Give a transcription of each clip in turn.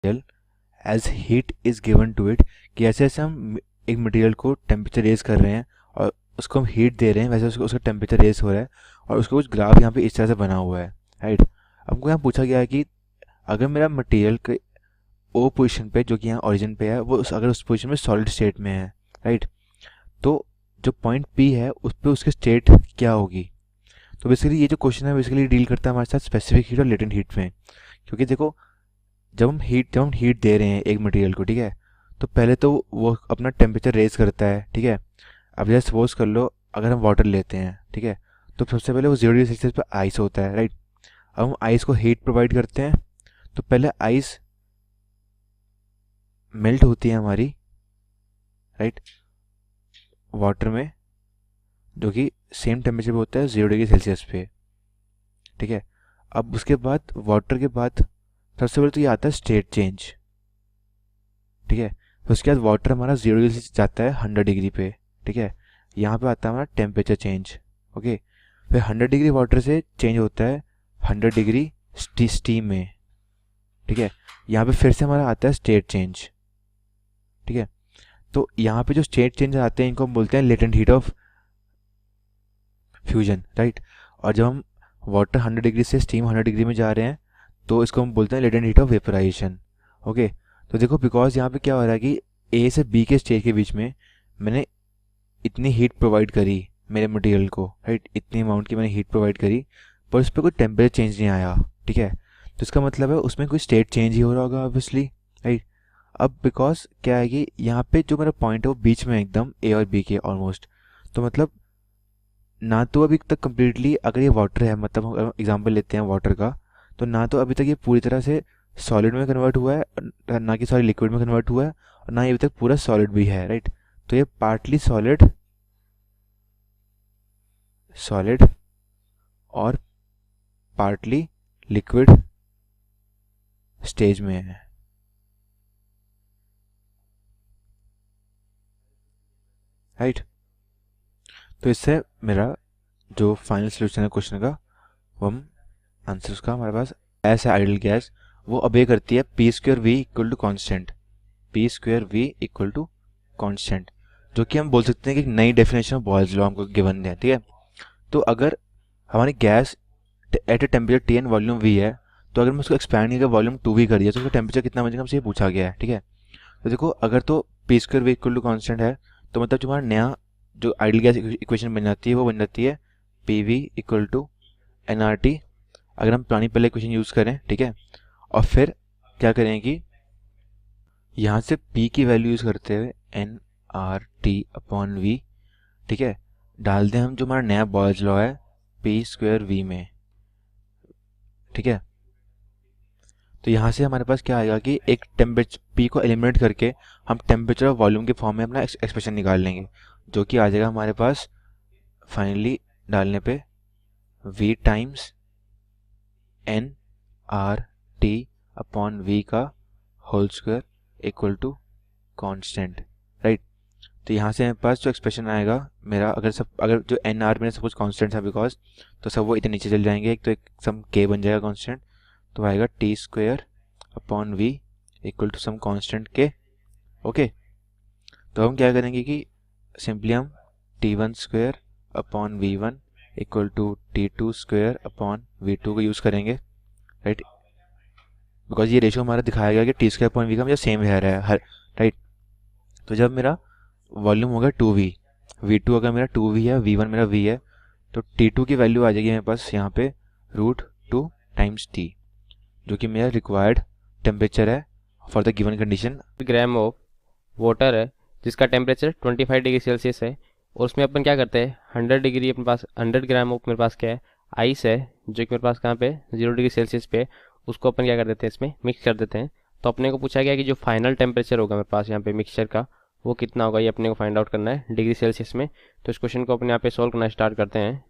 As heat is given to it, कि ऐसे ऐसे हम एक मटेरियल को टेम्परेचर रेज कर रहे हैं और उसको हम हीट दे रहे हैं, वैसे उसका टेम्परेचर रेज हो रहा है और उसका कुछ ग्राफ यहाँ पे इस तरह से बना हुआ है, राइट। हमको यहाँ पूछा गया है कि अगर मेरा मटेरियल के ओ पोजीशन पे, जो कि यहाँ ओरिजिन पे है, वो अगर उस पोजीशन में सॉलिड स्टेट में है, राइट, तो जो पॉइंट पी है उस पर उसकी स्टेट क्या होगी। तो बेसिकली ये जो क्वेश्चन है बेसिकली डील करता है हमारे साथ स्पेसिफिक हीट और लेटेंट हीट में। क्योंकि देखो, जब हम हीट दे रहे हैं एक मटेरियल को, ठीक है, तो पहले तो वो अपना टेम्परेचर रेज करता है, ठीक है। अब जैसे सपोज कर लो, अगर हम वाटर लेते हैं, ठीक है, तो सबसे पहले वो 0 डिग्री सेल्सियस पर आइस होता है, राइट। अब हम आइस को हीट प्रोवाइड करते हैं, तो पहले आइस मेल्ट होती है हमारी, राइट, वाटर में, जो कि सेम टेम्परेचर पे होता है 0 डिग्री सेल्सियस पे, ठीक है। अब उसके बाद वाटर के बाद सबसे पहले तो ये आता है स्टेट चेंज, ठीक है। फिर उसके बाद वाटर हमारा 0 डिग्री से जाता है 100 डिग्री पे, ठीक है। यहाँ पे आता है हमारा टेम्परेचर चेंज, ओके। फिर 100 डिग्री वाटर से चेंज होता है 100 डिग्री स्टीम में, ठीक है। यहाँ पे फिर से हमारा आता है स्टेट चेंज, ठीक है। तो यहाँ पे जो स्टेट चेंज आते हैं इनको हम बोलते हैं latent heat of fusion, right. और जब हम वाटर 100 डिग्री से स्टीम 100 डिग्री में जा रहे हैं तो इसको हम बोलते हैं latent heat of vaporisation, okay. तो देखो, बिकॉज यहाँ पे क्या हो रहा है कि ए से बी के स्टेज के बीच में मैंने इतनी हीट प्रोवाइड करी मेरे मटेरियल को, राइट, इतनी अमाउंट की मैंने हीट प्रोवाइड करी, पर उस पर कोई टेम्परेचर चेंज नहीं आया, ठीक है। तो इसका मतलब है उसमें कोई स्टेट चेंज ही हो रहा होगा ऑब्वियसली, राइट। अब बिकॉज क्या है कि यहाँ पे जो मेरा पॉइंट है वो बीच में एकदम ए और बी के ऑलमोस्ट, तो मतलब ना तो अभी तक कम्प्लीटली, अगर ये वाटर है, मतलब एग्जांपल लेते हैं वाटर का, तो ना तो अभी तक ये पूरी तरह से सॉलिड में कन्वर्ट हुआ है, ना कि सॉरी लिक्विड में कन्वर्ट हुआ है, और ना ये अभी तक पूरा सॉलिड भी है, राइट। तो ये पार्टली सॉलिड सॉलिड और पार्टली लिक्विड स्टेज में है, राइट। तो इससे मेरा जो फाइनल सोल्यूशन है क्वेश्चन का, वो हम आंसर उसका हमारे पास ऐसा आइडल गैस, वो अबे करती है p square v equal to constant, p square v equal to constant, जो कि हम बोल सकते हैं कि एक नई डेफिनेशन ऑफ बॉयल्स लॉ हमको गिवन है, ठीक है। तो अगर हमारी gas at a temperature t and volume v है, तो अगर मैं उसको एक्सपैंड करके वॉल्यूम 2 वी कर दिया तो उसका टेम्परेचर कितना बनेगा हमसे ये पूछा गया है, ठीक है। तो देखो, अगर तो p square v equal to constant है, तो मतलब जो हमारा नया जो आइडल गैस इक्वेशन बन जाती है वो बन जाती है p v equal to n are t, अगर हम पुरानी पहले इक्वेशन यूज़ करें, ठीक है। और फिर क्या करें कि यहाँ से p की वैल्यू यूज़ करते हुए n R T upon v, ठीक है, डाल दें हम जो हमारा नया बॉयल्स लॉ है पी स्क्वेयर वी में, ठीक है। तो यहाँ से हमारे पास क्या आएगा कि एक टेम्परेचर p को एलिमिनेट करके हम टेम्परेचर और वॉल्यूम के फॉर्म में अपना एक्सप्रेशन निकाल लेंगे, जो कि आ जाएगा हमारे पास फाइनली डालने पे v times N R T upon V का whole square equal to constant, right. तो यहाँ से मेरे पास जो एक्सप्रेशन आएगा मेरा, अगर जो एन आर मेरा सपोज कांस्टेंट था बिकॉज, तो सब वो इतने नीचे चल जाएंगे, एक तो एक सम के बन जाएगा कांस्टेंट, तो आएगा t square upon v equal to some constant के, ओके। तो हम क्या करेंगे कि सिंपली हम t one square upon v one equal to t two square upon v two को यूज़ करेंगे, राइट। बिकॉज ये रेशियो हमारा दिखाया गया कि टी स्क्वायर अपॉन वी का मुझे सेम है रहा है हर, राइट। तो जब मेरा वॉल्यूम होगा 2v, v2 अगर मेरा 2v है, v1 मेरा v है, तो t2 की वैल्यू आ जाएगी मेरे पास यहाँ पे √2 टाइम्स t, जो कि मेरा रिक्वायर्ड टेम्परेचर है for the given condition. Gram of water है जिसका टेम्परेचर 25 डिग्री सेल्सियस है, और उसमें अपन क्या करते हैं 100 डिग्री अपने पास 100 ग्राम ऑफ मेरे पास क्या है आइस है, जो कि मेरे पास कहाँ पे 0 डिग्री सेल्सियस पे, उसको अपन क्या कर देते हैं इसमें मिक्स कर देते हैं। तो अपने को पूछा गया कि जो फाइनल टेम्परेचर होगा मेरे पास यहाँ पे मिक्सचर का वो कितना होगा, ये अपने को फाइंड आउट करना है डिग्री सेल्सियस में। तो इस क्वेश्चन को अपने यहाँ पे सॉल्व करना स्टार्ट करते हैं।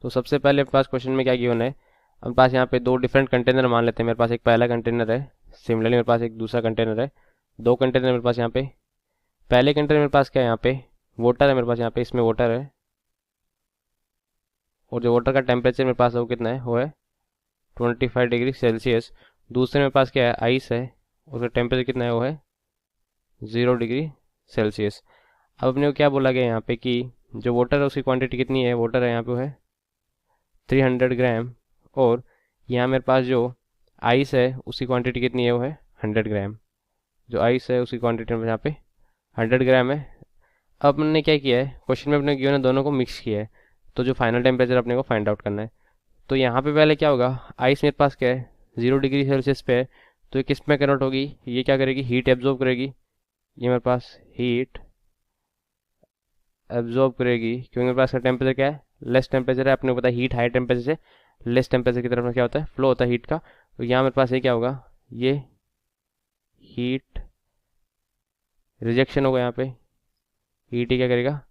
तो सबसे पहले मेरे पास क्वेश्चन में क्या गिवन है, अपने पास यहाँ पे दो डिफरेंट कंटेनर मान लेते हैं। मेरे पास एक पहला कंटेनर है, सिमिलरली मेरे पास एक दूसरा कंटेनर है, दो कंटेनर मेरे पास यहाँ पे। पहले कंटेनर मेरे पास क्या है यहाँ पे वाटर है, मेरे पास यहाँ पे इसमें वाटर है, और जो वाटर का टेम्परेचर मेरे पास है वो कितना है, वो है 25 डिग्री सेल्सियस। दूसरे मेरे पास क्या है, आइस है, उसका टेम्परेचर कितना है, वो है 0 डिग्री सेल्सियस। अब अपने को क्या बोला गया यहाँ पे कि जो वाटर है उसकी क्वांटिटी कितनी है, वाटर है यहाँ पे वो है 300 ग्राम, और यहाँ मेरे पास जो आइस है उसकी क्वांटिटी कितनी है, वो है 100 ग्राम। जो आइस है उसकी क्वांटिटी यहाँ पे 100 ग्राम है। अब हमने क्या किया है, क्वेश्चन में अपने गिवन है दोनों को मिक्स किया है, तो जो फाइनल टेम्परेचर अपने को फाइंड आउट करना है। तो यहाँ पे पहले क्या होगा, आइस मेरे पास क्या है 0 डिग्री सेल्सियस पे है, तो ये किस में कन्वर्ट होगी, ये क्या करेगी, हीट एब्जॉर्ब करेगी। ये मेरे पास हीट एब्जॉर्ब करेगी क्योंकि मेरे पास का टेम्परेचर क्या है, लेस टेम्परेचर है। अपने को पता है हीट हाई टेम्परेचर से लेस टेम्परेचर की तरफ में क्या होता है, फ्लो होता है हीट का। तो यहाँ मेरे पास ये क्या होगा, ये हीट रिजेक्शन होगा, यहाँ पे हीट ही क्या करेगा,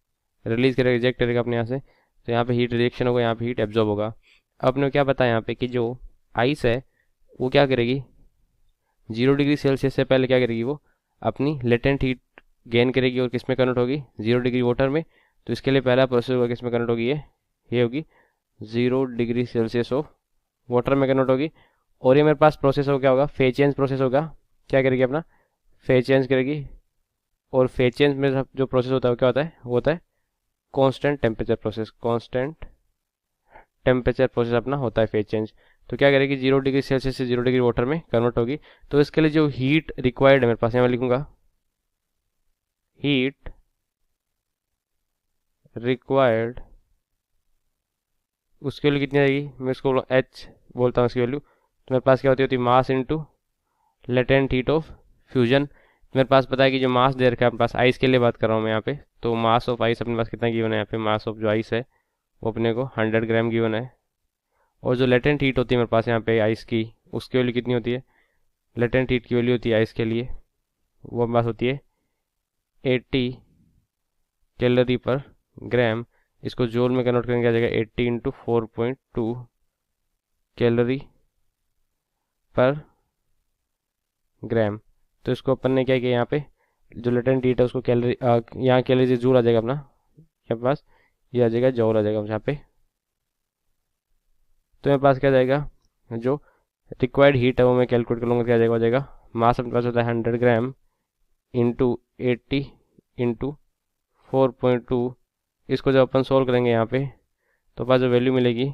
रिलीज करेगा, रिजेक्ट करेगा अपने यहाँ से। तो यहाँ पे हीट रिजेक्शन होगा, यहाँ पे हीट एब्जॉर्ब होगा। अब अपने को क्या पता है यहाँ पे कि जो आइस है वो क्या करेगी, 0 डिग्री सेल्सियस से पहले क्या करेगी, वो अपनी लेटेंट हीट गेन करेगी और किस में कन्वर्ट होगी, 0 डिग्री वाटर में। तो इसके लिए पहला प्रोसेस होगा, किस में कन्वर्ट होगी, ये होगी 0 डिग्री सेल्सियस ऑफ वाटर में कन्वर्ट होगी। और ये मेरे पास प्रोसेस हो क्या होगा, फेज चेंज प्रोसेस होगा। क्या करेगी अपना, फेज चेंज करेगी। और फेज चेंज में जो प्रोसेस होता है वो क्या होता है, वो होता है constant temperature process. Constant temperature process अपना होता है फेज चेंज। तो क्या करेगी, 0 डिग्री सेल्सियस से 0 डिग्री वाटर में कन्वर्ट होगी। तो इसके लिए जो हीट रिक्वायर्ड है मेरे पास, यहाँ मैं लिखूंगा हीट रिक्वायर्ड, उसके लिए कितनी आएगी, मैं इसको एच बोलता हूँ उसकी वैल्यू। तो मेरे पास क्या होती है mass into latent heat of fusion. मेरे पास पता है कि जो मास दे रखा है अपने पास, आइस के लिए बात कर रहा हूँ मैं यहाँ पे, तो मास ऑफ आइस अपने पास कितना गिवन है, यहाँ पे मास ऑफ जो आइस है वो अपने को 100 ग्राम गिवन है। और जो लेटेंट हीट होती है मेरे पास यहाँ पे आइस की, उसकी वैल्यू कितनी होती है, लेटेंट हीट की वैल्यू होती है आइस के लिए, वो हमारे पास होती है 80 कैलोरी पर ग्राम। इसको जूल में कन्वर्ट करेंगे आ जाएगा 80 इंटू 4.2 कैलोरी पर ग्राम। तो इसको अपन ने क्या किया, यहाँ पे जो लेटेंट हीट है उसको कैलोरी, यहाँ कैलोरी से जूल आ जाएगा अपना, यहाँ पास ये आ जाएगा जूल आ जाएगा यहाँ पे। तो मेरे पास क्या आ जाएगा, जो रिक्वायर्ड हीट है वो मैं कैलकुलेट कर लूँगा, क्या आ जाएगा, हो जाएगा मास अपने पास होता है 100 ग्राम इंटू 80 इंटू 4.2। इसको जब अपन सोल्व करेंगे यहाँ पे, तो पास जो वैल्यू मिलेगी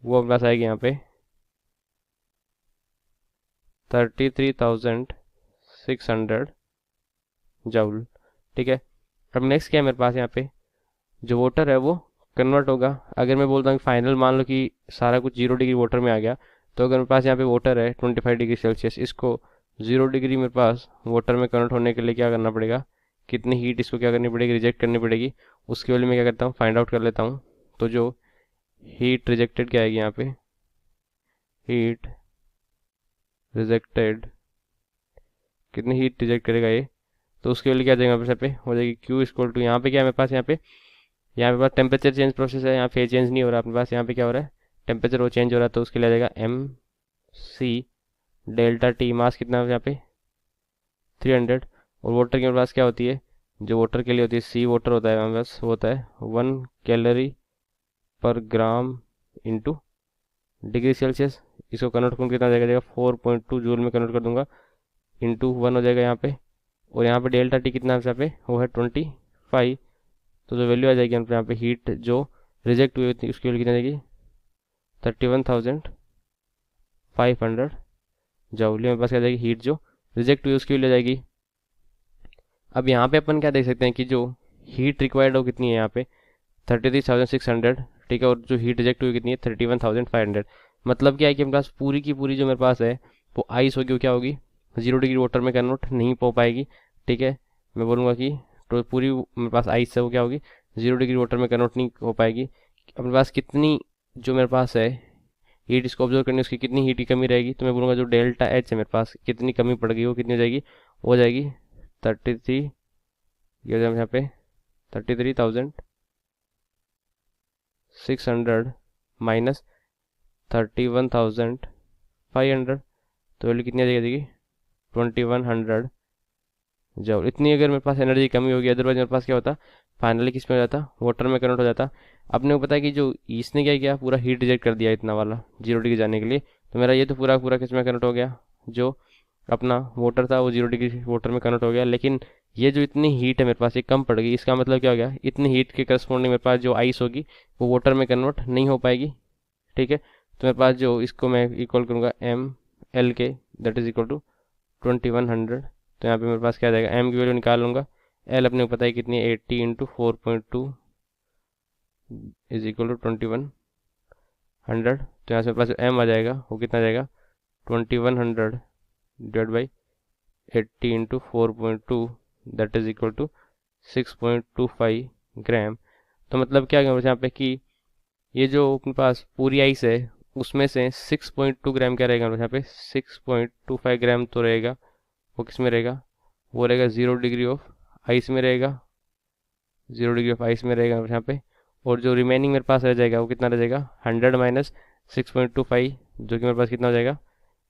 वो अपने पास आएगी यहाँ पे 33,600 जूल। ठीक है। अब नेक्स्ट क्या है मेरे पास, यहाँ पे जो वाटर है वो कन्वर्ट होगा। अगर मैं बोलता हूँ फाइनल मान लो कि सारा कुछ 0 डिग्री वाटर में आ गया, तो अगर मेरे पास यहाँ पे वाटर है 25 डिग्री सेल्सियस, इसको 0 डिग्री मेरे पास वाटर में कन्वर्ट होने के लिए क्या करना पड़ेगा, कितनी हीट इसको क्या करनी पड़ेगी, रिजेक्ट करनी पड़ेगी। उसके लिए मैं क्या करता हूँ, फाइंड आउट कर लेता हूँ। तो जो हीट रिजेक्टेड क्या आएगी यहाँ पे, हीट रिजेक्टेड, कितनी हीट रिजेक्ट करेगा ये, तो उसके लिए क्या जाएगा मेरे पे, हो जाएगी Q इक्वल टू, यहाँ पे क्या है मेरे पास, यहाँ पे पास टेम्परेचर चेंज प्रोसेस है, यहाँ फेज चेंज नहीं हो रहा अपने पास, यहाँ पे क्या हो रहा है, टेम्परेचर वो चेंज हो रहा है। तो उसके लिए आ जाएगा MC डेल्टा T। मास कितना है यहाँ पे 300। और वाटर के पास क्या होती है, जो वाटर के लिए होती है सी वाटर होता है हमारे पास, वो होता है 1 कैलोरी पर ग्राम इंटू डिग्री सेल्सियस। इसको कन्वर्ट करूँ कितना जाएगा, 4.2 जूल में कन्वर्ट कर दूंगा, इंटू 1 हो जाएगा यहाँ पे। और यहाँ पे डेल्टा T कितना है यहाँ पे, वो है 25। तो जो वैल्यू आ जाएगी यहाँ पे हीट जो रिजेक्ट हुई होती है उसकी वैल्यू कितनी आ जाएगी 31,500 जूल। मेरे पास क्या जाएगी, हीट जो रिजेक्ट हुई उसकी वैल्यू आ जाएगी। अब यहाँ पे अपन क्या देख सकते हैं कि जो हीट रिक्वायर्ड हो कितनी है यहाँ पे 33,600। ठीक है। और जो हीट रिजेक्ट हुई कितनी है 31,500। मतलब क्या है कि मेरे पास पूरी की पूरी जो मेरे पास है वो आइस होगी, वो क्या होगी 0 डिग्री वाटर में कन्वर्ट नहीं हो पाएगी। ठीक है। मैं बोलूँगा कि तो पूरी मेरे पास आइस है वो क्या होगी 0 डिग्री वाटर में कन्वर्ट नहीं हो पाएगी। अपने पास कितनी जो मेरे पास है हीट इसको ऑब्जर्व करनी, उसकी कितनी हीट की कमी रहेगी, तो मैं बोलूँगा जो डेल्टा H है मेरे पास कितनी कमी पड़ गई, वो कितनी हो जाएगी, वो जाएगी 33, ये हो यहाँ पे 33,600 माइनस 31,500। तो वैल्यू कितनी आ जाएगी 2100 जूल। इतनी अगर मेरे पास एनर्जी कमी होगी, अदरवाइज मेरे पास क्या होता फाइनली किस में हो जाता, वाटर में कन्वर्ट हो जाता। अपने को पता है कि जो इसने क्या किया, पूरा हीट रिजेक्ट कर दिया इतना वाला 0 डिग्री जाने के लिए, तो मेरा ये तो पूरा पूरा किस में कन्वर्ट हो गया, जो अपना वाटर था वो 0 डिग्री वाटर में कन्वर्ट हो गया। लेकिन ये जो इतनी हीट है मेरे पास ये कम पड़ गई, इसका मतलब क्या हो गया, इतनी हीट के करस्पॉन्डिंग मेरे पास जो आइस होगी वो वाटर में कन्वर्ट नहीं हो पाएगी। ठीक है, तो मेरे पास जो इसको मैं इक्वल करूँगा एम एल के, दैट इज इक्वल टू 2100। तो यहाँ पे मेरे पास क्या आ जाएगा, एम की वैल्यू निकाल लूँगा, एल अपने को पता है कितनी है, 80 इंटू 4.2 इज इक्वल टू 2100। तो यहाँ से मेरे पास एम आ जाएगा वो कितना आ जाएगा, 2100 divide by 80 into 4.2 that is equal to 6.25 gram. तो मतलब क्या है यहाँ पे कि ये जो अपने पास पूरी आइस है उसमें से 6.2 ग्राम क्या रहेगा यहाँ पे, 6.25 ग्राम तो रहेगा वो किस में रहेगा, वो रहेगा 0 डिग्री ऑफ आइस में रहेगा, 0 डिग्री ऑफ आइस में रहेगा यहाँ पे। और जो रिमेनिंग मेरे पास रह जाएगा वो कितना रह जाएगा, 100 माइनस 6.25 जो कि मेरे पास कितना हो जाएगा,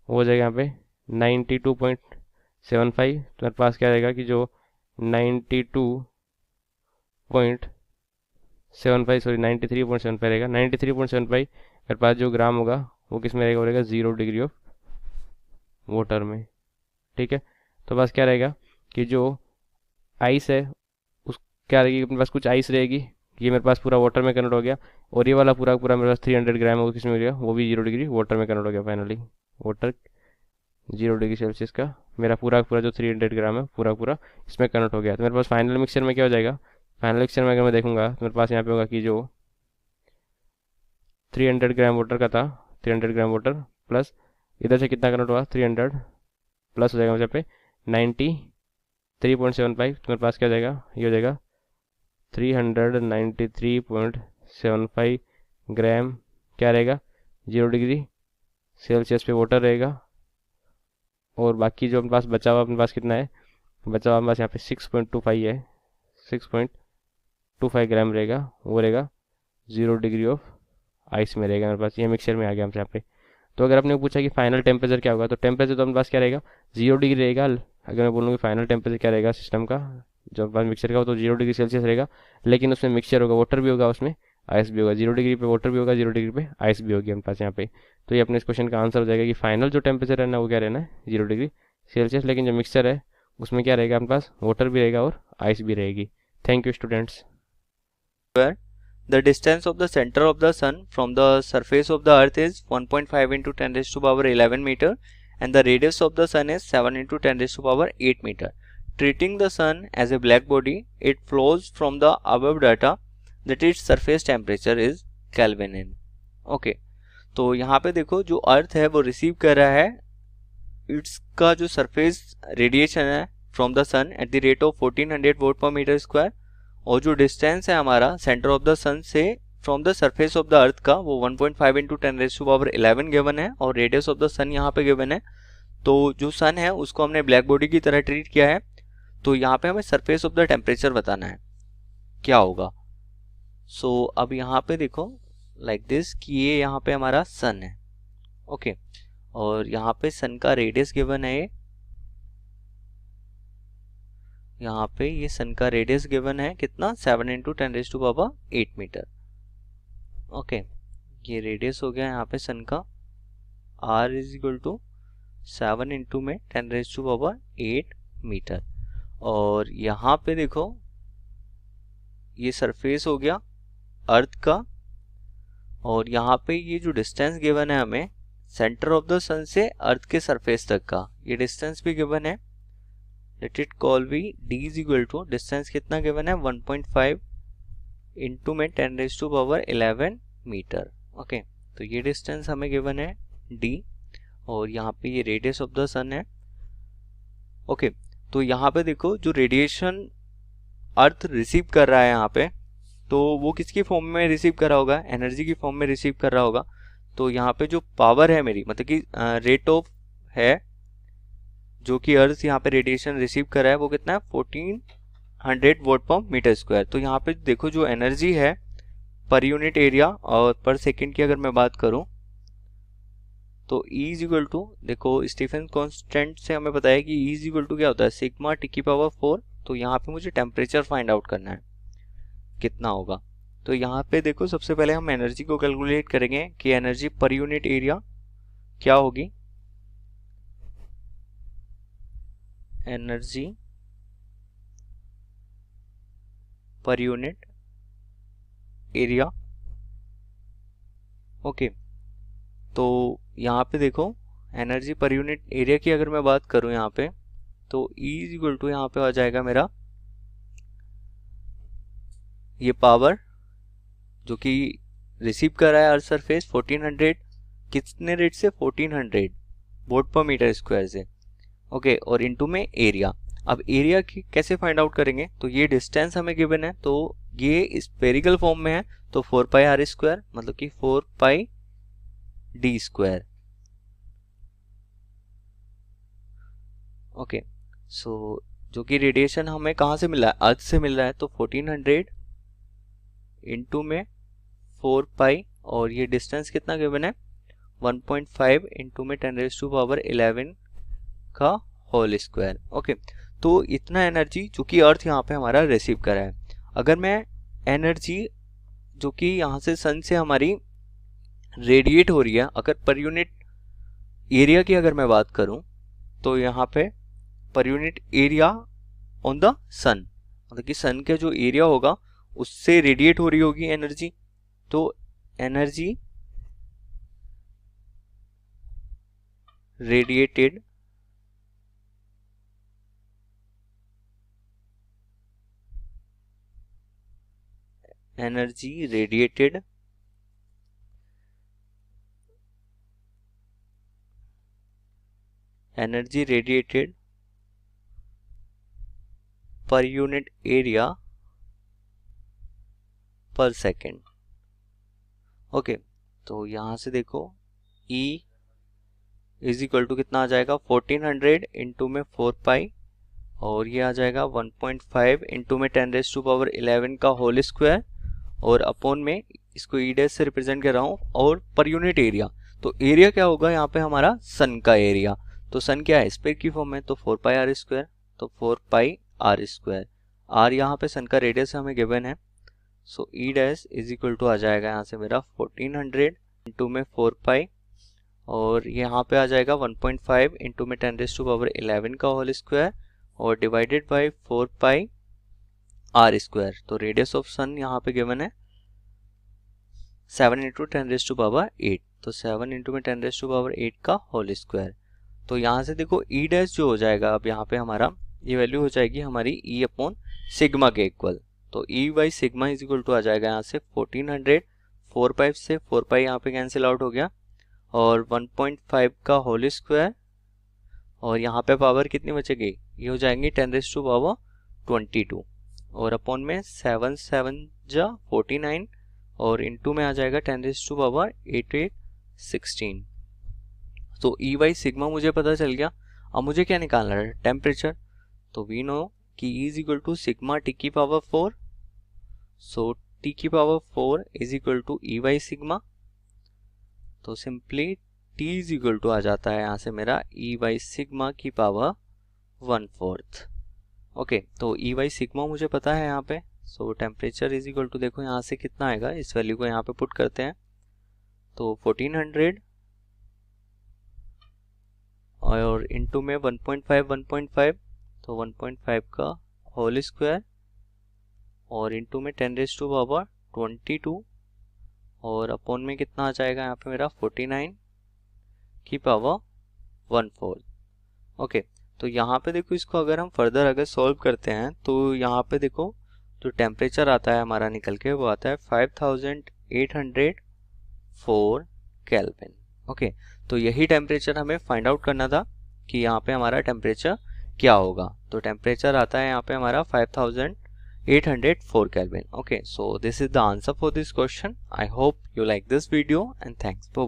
वो हो जाएगा यहाँ पे 92.75। तो मेरे पास क्या रहेगा कि जो 93.75 रहेगा, 93.75 मेरे पास जो ग्राम होगा वो किस में रहेगा, वो रहेगा 0 डिग्री ऑफ वाटर में। ठीक है, तो बस क्या रहेगा कि जो आइस है उस क्या रहेगी, अपने पास कुछ आइस रहेगी, ये मेरे पास पूरा वाटर में कन्वर्ट हो गया, और ये वाला पूरा पूरा मेरे पास 300 ग्राम है वो किस में हो गया, वो भी 0 डिग्री वाटर में कन्वर्ट हो गया। फाइनली वाटर 0 डिग्री सेल्सियस का मेरा पूरा पूरा जो 300 ग्राम है पूरा पूरा इसमें कन्वर्ट हो गया। तो मेरे पास फाइनल मिक्सचर में क्या हो जाएगा, फाइनल मिक्सचर में अगर मैं देखूंगा तो मेरे पास यहाँ पे होगा कि जो 300 ग्राम वाटर का था, 300 ग्राम वाटर प्लस इधर से कितना कन्वर्ट हुआ 300 प्लस हो जाएगा मुझे पे 93.75। तो मेरे पास क्या हो जाएगा, ये हो जाएगा 393.75 ग्राम क्या रहेगा, 0 डिग्री सेल्सियस पे वाटर रहेगा। और बाकी जो अपने पास बचा हुआ, अपने पास कितना है बचा हुआ, अपने पास यहाँ पे 6.25 है, 6.25 ग्राम रहेगा, वो रहेगा 0 डिग्री ऑफ आइस में रहेगा मेरे पास। ये मिक्सचर में आ गया हमसे यहाँ पे। तो अगर आपने पूछा कि फाइनल टेम्परेचर क्या होगा, तो टेम्परेचर तो अपने पास क्या रहेगा 0 डिग्री रहेगा। अगर मैं बोलूँ कि फाइनल टेम्परेचर क्या रहेगा सिस्टम का, जो अपने पास मिक्सचर का हो, तो 0 डिग्री सेल्सियस रहेगा। लेकिन उसमें मिक्सचर होगा, वाटर भी होगा, उसमें आइस भी होगा, 0 डिग्री पे वाटर भी होगा, 0 डिग्री पे आइस भी होगी अपने पास यहाँ पे। तो ये अपने इस क्वेश्चन का आंसर हो जाएगा कि फाइनल जो टेम्परेचर रहना वो क्या रहना है 0 डिग्री सेल्सियस। लेकिन जो मिक्सचर है उसमें क्या रहेगा अपने पास, वाटर भी रहेगा और आइस भी रहेगी। Thank you students. The distance of the center of the sun from the surface of the earth is 1.5 into 10 raised to power 11 meter and the radius of the sun is 7 into 10 raised to power 8 meter. Treating the sun as a black body, it flows from the above data that its surface temperature is Kelvin in. Okay, तो यहाँ पे देखो जो अर्थ है वो receive कर रहा है इसका जो सरफेस रेडिएशन है from the sun at the rate of 1400 watt per metre square, और जो डिस्टेंस है हमारा सेंटर ऑफ द सन से from the surface of the earth का वो 1.5 into 10 raise to power 11 given है, और रेडियस ऑफ द सन यहाँ पे गिवन है। तो जो सन है उसको हमने ब्लैक बॉडी की तरह ट्रीट किया है। तो यहाँ पे हमें सरफेस ऑफ द टेम्परेचर बताना है क्या होगा। सो अब यहाँ पे देखो लाइक दिस कि ये यहाँ पे हमारा सन है, ओके, और यहाँ पे सन का रेडियस गिवन है, यहाँ पे ये सन का रेडियस गिवन है कितना 7 into 10 raise to power 8 metre. Okay, ये रेडियस हो गया यहाँ पे सन का, r is equal to 7 into में 10 रेज़ टू पावर 8 मीटर। और यहाँ पे देखो ये सरफेस हो गया अर्थ का, और यहाँ पे ये जो डिस्टेंस गिवन है हमें सेंटर ऑफ द सन से अर्थ के सरफेस तक का, ये डिस्टेंस भी गिवन है। लेट इट कॉल भी d is equal to distance कितना गिवन है 1.5 इंटू में 10 raise to power 11 metre. Okay, तो ये डिस्टेंस हमें गिवन है d, और यहाँ पे ये रेडियस ऑफ द सन है। ओके, तो यहाँ पे देखो जो रेडिएशन अर्थ रिसीव कर रहा है यहाँ पे, तो वो किसकी फॉर्म में रिसीव कर रहा होगा, एनर्जी की फॉर्म में रिसीव कर रहा होगा। तो यहाँ पे जो पावर है मेरी, मतलब कि रेट ऑफ है जो कि अर्थ यहाँ पे रेडिएशन रिसीव कर रहा है वो कितना है 1400 वोट पर मीटर स्क्वायर। तो यहाँ पे देखो जो एनर्जी है पर यूनिट एरिया और पर सेकंड की अगर मैं बात करूँ तो E इज इक्वल टू, देखो स्टीफन कांस्टेंट से हमें पता है कि E इज इक्वल टू क्या होता है सिग्मा टी की पावर 4। तो यहाँ पे मुझे टेम्परेचर फाइंड आउट करना है कितना होगा। तो यहाँ पे देखो सबसे पहले हम एनर्जी को कैलकुलेट करेंगे कि एनर्जी पर यूनिट एरिया क्या होगी, एनर्जी पर यूनिट एरिया। ओके, तो यहाँ पे देखो एनर्जी पर यूनिट एरिया की अगर मैं बात करूँ यहाँ पे, तो E इज इक्वल टू यहाँ पे आ जाएगा मेरा ये पावर जो कि रिसीव कर रहा है अर्थ सरफेस 1400 कितने रेट से, 1400 वोल्ट पर मीटर स्क्वायर से। ओके, और इनटू में एरिया। अब एरिया की कैसे फाइंड आउट करेंगे, तो ये डिस्टेंस हमें गिवन है, तो ये स्फेरिकल फॉर्म में है, तो 4 पाई आर स्क्वायर मतलब कि 4 पाई डी स्क्वायर। ओके, सो जो कि रेडिएशन हमें कहाँ से मिला है, अर्थ से मिल रहा है, तो 1400 इंटू में 4 पाई, और ये डिस्टेंस कितना गिवन है 1.5 इंटू में 10⁻11 का होल स्क्वायर। ओके, तो इतना एनर्जी जो कि अर्थ यहाँ पे हमारा रिसीव करा है। अगर मैं एनर्जी जो कि यहाँ से सन से हमारी रेडिएट हो रही है, अगर पर यूनिट एरिया की अगर मैं बात करूं, तो यहाँ पे per unit area on the sun, मतलब कि सन का जो एरिया होगा उससे रेडिएट हो रही होगी एनर्जी, तो energy radiated energy radiated energy radiated पर यूनिट एरिया पर सेकेंड। ओके, तो यहां से देखो E इज इक्वल टू कितना आ जाएगा 1400 इंटू में 4 पाई, और ये आ जाएगा 1.5 इंटू में 10⁻11 का होल स्क्वायर, और अपॉन में इसको ई डैश से रिप्रेजेंट कर रहा हूँ, और पर यूनिट एरिया। तो एरिया क्या होगा यहाँ पे हमारा सन का एरिया, तो सन क्या है स्पेयर की फॉर्म में, तो 4 पाई आर स्क्वायर, तो 4 पाई आर स्क्वायर। आर यहाँ पे सन का रेडियस हमें गिवन है, so E dash is equal to आ जाएगा यहाँ से मेरा 1400 इंटू में 4 पाई, और यहाँ पे आ जाएगा 1.5 इंटू में 10⁻11 का होल स्क्वायर, और divided by 4 pi R square. तो रेडियस ऑफ सन यहाँ पे गिवन है 7 इंटू 10⁸8, तो 7 इंटू में 10⁸8 का होल स्क्वायर। तो यहाँ से देखो ई डैश जो हो जाएगा, अब यहाँ पे हमारा ये वैल्यू हो जाएगी हमारी ई अपॉन सिग्मा के इक्वल, तो E by sigma is equal to आ जाएगा यहाँ से 1400, 4 पाई से 4 पाई यहाँ पे कैंसिल आउट हो गया, और 1.5 का होल स्क्वायर, और यहाँ पे पावर कितनी बचेगी, ये हो जाएंगी 10⁻22, और अपॉन में 7 7 जा 49, और इनटू में आ जाएगा 10⁻88 तो ई बाई सिग्मा मुझे पता चल गया। अब मुझे क्या निकालना है, टेम्परेचर, तो वी नो कि E is equal to sigma T की पावर 4, सो टी की power 4 is equal to E by sigma, तो simply T is equal to आ जाता है यहाँ से मेरा E बाई सिग्मा की पावर 1/4। ओके, तो E बाई सिग्मा मुझे पता है यहाँ पे, so temperature is equal to देखो यहाँ से कितना आएगा, इस वैल्यू को यहाँ पे पुट करते हैं, तो 1400 और इनटू में 1.5 तो 1.5 का होल स्क्वायर, और इनटू में 10⁻22, और अपॉन में कितना आ जाएगा यहाँ पे मेरा 49 की पावर 1/4। ओके, तो यहाँ पे देखो इसको अगर हम फर्दर अगर सॉल्व करते हैं, तो यहाँ पे देखो जो टेम्परेचर आता है हमारा निकल के, वो आता है 5804 केल्विन। ओके, तो यही टेम्परेचर हमें फाइंड आउट करना था कि यहाँ पे हमारा टेम्परेचर क्या होगा, तो टेम्परेचर आता है यहाँ पे हमारा 5804 kelvin. Okay, so this is the answer for this question. I hope you like this video and thanks for